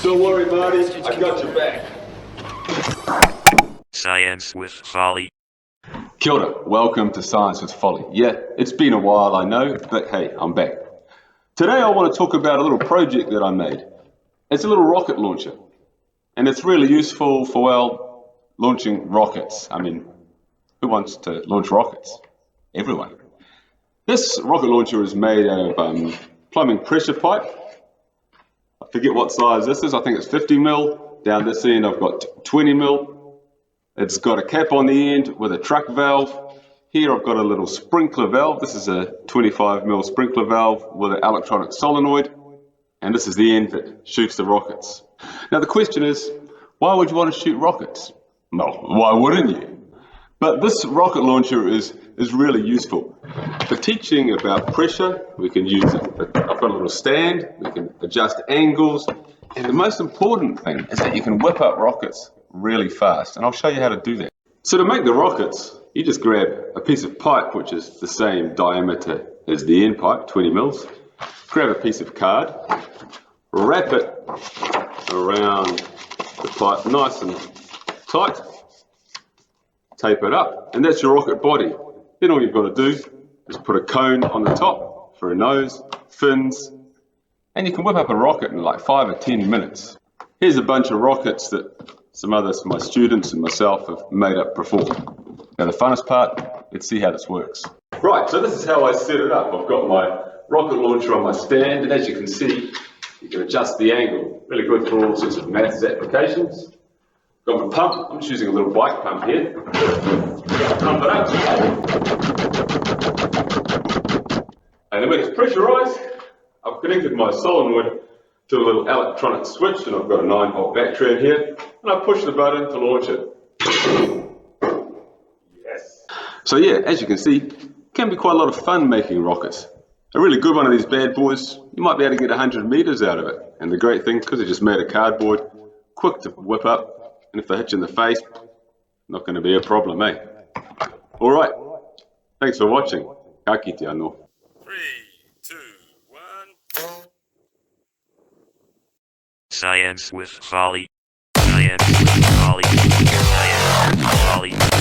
Don't worry, Marty, I got your back. Science with Folly. Kia ora, welcome to Science with Folly. Yeah, it's been a while, I know, but hey, I'm back. Today I want to talk about a little project that I made. It's a little rocket launcher, and it's really useful for, well, launching rockets. I mean, who wants to launch rockets? Everyone. This rocket launcher is made out of plumbing pressure pipe. I forget what size this is, I think it's 50 mil. Down this end I've got 20 mil. It's got a cap on the end with a truck valve. Here I've got a little sprinkler valve. This is a 25 mil sprinkler valve with an electronic solenoid. And this is the end that shoots the rockets. Now the question is, why would you want to shoot rockets? No, why wouldn't you? But this rocket launcher is really useful. For teaching about pressure, we can use it. I've got a little stand, we can adjust angles, and the most important thing is that you can whip up rockets really fast, and I'll show you how to do that. So to make the rockets, you just grab a piece of pipe which is the same diameter as the end pipe, 20 mils, grab a piece of card, wrap it around the pipe nice and tight, tape it up, and that's your rocket body. Then all you've got to do is put a cone on the top for a nose, fins, and you can whip up a rocket in like 5 or 10 minutes. Here's a bunch of rockets that some others, my students and myself, have made up before. Now the funnest part, let's see how this works. Right, so this is how I set it up. I've got my rocket launcher on my stand, and as you can see, you can adjust the angle. Really good for all sorts of maths applications. Got my pump, I'm just using a little bike pump here. Pump it up. And then when it's pressurised, I've connected my solenoid to a little electronic switch, and I've got a 9-volt battery in here, and I push the button to launch it. Yes. So yeah, as you can see, it can be quite a lot of fun making rockets. A really good one of these bad boys, you might be able to get 100 meters out of it. And the great thing, because it's just made of cardboard, quick to whip up, and if they hit you in the face, not going to be a problem, eh? All right, thanks for watching. Ka kite anō. 3, 2, 1. Science with Folly. Science with Folly. Science with Folly.